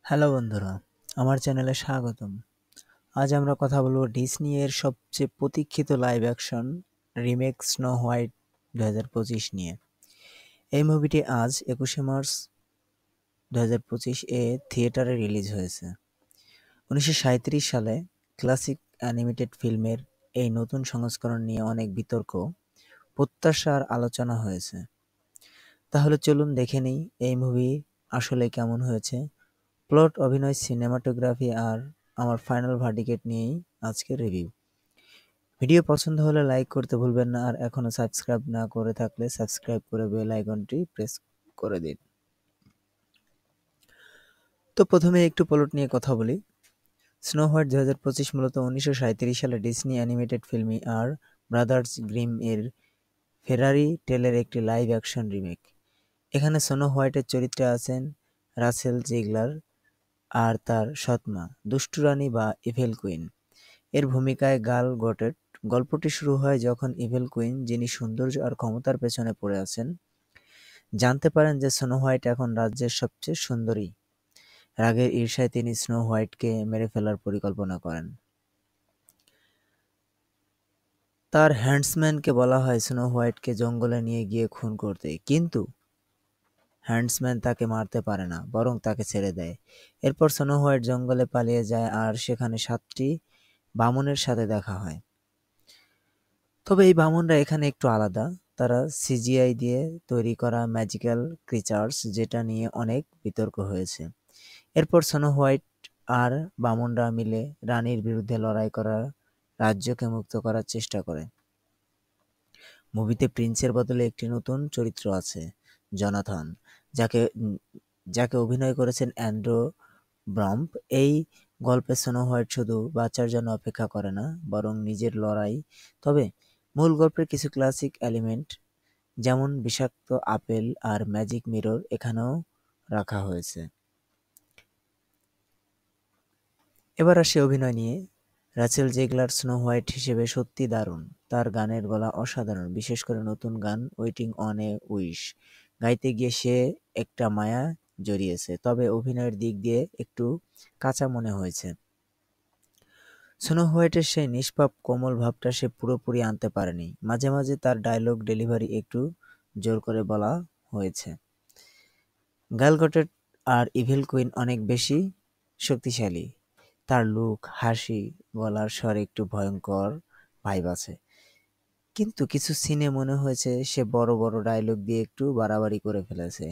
Hello বন্ধুরা, আমার চ্যানেলে স্বাগতম। আজ আমরা কথা বলবো ডিজনি এর সবচেয়ে প্রতীক্ষিত live action remake snow white 2025 নিয়ে। এই মুভিটি আজ 21শে মার্চ 2025 এ থিয়েটারে রিলিজ হয়েছে। 1937 সালে ক্লাসিক অ্যানিমেটেড ফিল্মের এই নতুন সংস্করণ নিয়ে অনেক বিতর্ক, প্রত্যাশা আর আলোচনা হয়েছে। তাহলে চলুন দেখে নিই এই মুভি আসলে কেমন হয়েছে। প্লট, অভিনয়, সিনেমাটোগ্রাফি আর আমার ফাইনাল ভার্ডিকেট নিয়েই আজকের রিভিউ। ভিডিও পছন্দ হলে লাইক করতে ভুলবেন না, আর এখনো সাবস্ক্রাইব না করে থাকলে সাবস্ক্রাইব করে বেল আইকনটি প্রেস করে দিন। তো প্রথমে একটু প্লট নিয়ে কথা বলি। স্নো হোয়াইট 2025 মূলত 1937 সালে ডিজনি অ্যানিমেটেড ফিল্ম আর ব্রাদার্স গ্রিম এর ফেরারি টেলের একটি লাইভ অ্যাকশন রিমেক। এখানে স্নো হোয়াইটের চরিত্রে আছেন রাসেল জিগলার আর তার সৎমা দুষ্টু রানী বা ইভেল কুইন এর ভূমিকায় গাল গটেট। গল্পটি শুরু হয় যখন ইভেল কুইন, যিনি সৌন্দর্য আর ক্ষমতার পেছনে পড়ে আছেন, জানতে পারেন যে স্নো হোয়াইট এখন রাজ্যের সবচেয়ে সুন্দরী। রাগের ঈর্ষায় তিনি স্নো হোয়াইটকে মেরে ফেলার পরিকল্পনা করেন। তার হ্যান্ডসম্যানকে বলা হয় স্নো হোয়াইটকে জঙ্গলে নিয়ে গিয়ে খুন করতে, কিন্তু হ্যান্ডসম্যান তাকে মারতে পারে না, বরং তাকে ছেড়ে দেয়। এরপর স্নো হোয়াইট জঙ্গলে পালিয়ে যায় আর সেখানে 7টি বামনের সাথে দেখা হয়। তবে এই বামনরা এখানে একটু আলাদা। তারা সিজিআই দিয়ে তৈরি করা ম্যাজিক্যাল ক্রিচার্স, যেটা নিয়ে অনেক বিতর্ক হয়েছে। এরপর স্নো হোয়াইট আর বামনরা মিলে রানীর বিরুদ্ধে লড়াই করা রাজ্যকে মুক্ত করার চেষ্টা করে। মুভিতে প্রিন্সের বদলে একটি নতুন চরিত্র আছে, জনাথন, যাকে যাকে অভিনয় করেছেন অ্যান্ড্রু ব্রম্প। এই গল্পে স্নো হোয়াইট শুধু বাচ্চার জন্য অপেক্ষা করে না, বরং নিজের লড়াই। তবে মূল গল্পের কিছু ক্লাসিক এলিমেন্ট, যেমন বিষাক্ত আপেল আর ম্যাজিক মিরর, এখানেও রাখা হয়েছে। এবার আসি অভিনয় নিয়ে। রাচেল জেগলার স্নো হোয়াইট হিসেবে সত্যি দারুণ। তার গানের গলা অসাধারণ, বিশেষ করে নতুন গান ওয়েটিং অন এ উইশ গাইতে গিয়ে সে একটা মায়া জড়িয়েছে। তবে অভিনয়ের দিক দিয়ে একটু কাঁচা মনে হয়েছে। স্নো হোয়াইটের সেই নিষ্পাপ কোমল ভাবটা সে পুরোপুরি আনতে পারেনি। মাঝে মাঝে তার ডায়লগ ডেলিভারি একটু জোর করে বলা হয়েছে। গ্যাল গডট আর ইভিল কুইন অনেক বেশি শক্তিশালী। তার লুক, হাসি, গলার স্বর একটু ভয়ঙ্কর ভাইব আছে। কিন্তু কিছু সিনে মনে হয়েছে সে বড় বড় ডায়লগ দিয়ে একটু বাড়াবাড়ি করে ফেলেছে।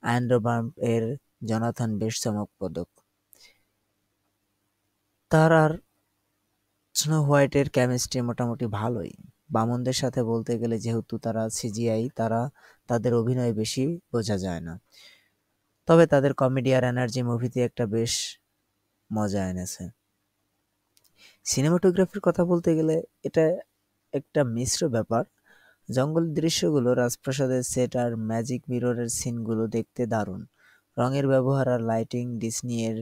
অ্যান্ড্রু বাম্প এর জনাথন বেশ চমকপ্রদ। তার আর স্নো হোয়াইটের কেমিস্ট্রি মোটামুটি ভালোই। বামনদের সাথে বলতে গেলে, যেহেতু তারা সিজিআই, তাদের অভিনয় বেশি বোঝা যায় না। তবে তাদের কমেডি আর এনার্জি মুভিতে একটা বেশ মজা এনেছে। সিনেমাটোগ্রাফির কথা বলতে গেলে এটা একটা মিশ্র ব্যাপার। জঙ্গলের দৃশ্যগুলো, রাজপ্রাসাদের সেট আর ম্যাজিক মিররের সিনগুলো দেখতে দারুণ। রঙের ব্যবহার আর লাইটিং ডিসনি এর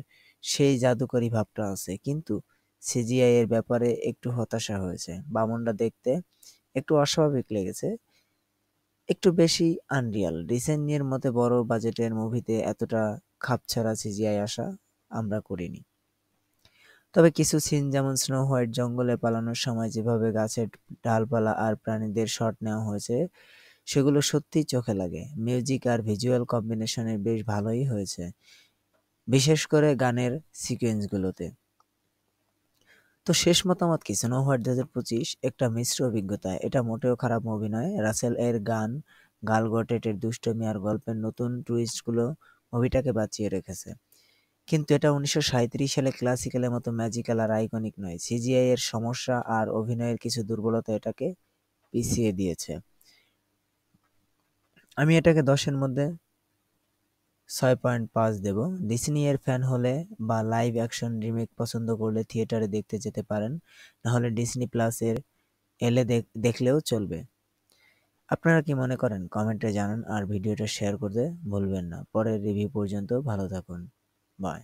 সেই জাদুকরী ভাবটা আছে। কিন্তু সিজিআই এর ব্যাপারে একটু হতাশা হয়েছে। বামনরা দেখতে একটু অস্বাভাবিক লেগেছে, একটু বেশি আনরিয়াল। ডিসেন্নির মতে বড় বাজেটের মুভিতে এতটা খাপছাড়া সিজিআই আশা আমরা করিনি। তবে কিছু সিন, যেমন স্নো হোয়াইট জঙ্গলে পালানোর সময় যেভাবে গাছের ডালপালা আর প্রাণীদের শট নেওয়া হয়েছে, সেগুলো সত্যিই চোখে লাগে। মিউজিক আর ভিজুয়াল কম্বিনেশনের বেশ ভালোই হয়েছে, বিশেষ করে গানের সিকোয়েন্সগুলোতে। তো শেষ মতামত কি? স্নো হোয়াইট 2025 একটা মিশ্র অভিজ্ঞতা। এটা মোটেও খারাপ মুভি নয়। রাসেল এর গান, গাল গডটের দুষ্টুমি আর গল্পের নতুন টুইস্টগুলো মুভিটাকে বাঁচিয়ে রেখেছে। কিন্তু এটা 1937 সালে ক্লাসিক্যালের মতো ম্যাজিক্যাল আর আইকনিক নয়। সিজিআই এর সমস্যা আর অভিনয়ের কিছু দুর্বলতা এটাকে পিছিয়ে দিয়েছে। আমি এটাকে 10-এর মধ্যে 6.5 দেব। ডিসনি এর ফ্যান হলে বা লাইভ অ্যাকশন রিমেক পছন্দ করলে থিয়েটারে দেখতে যেতে পারেন, নাহলে ডিসনি প্লাস এর এলে দেখলেও চলবে। আপনারা কি মনে করেন কমেন্টে জানান, আর ভিডিওটা শেয়ার করতে ভুলবেন না। পরের রিভিউ পর্যন্ত ভালো থাকুন। বাই।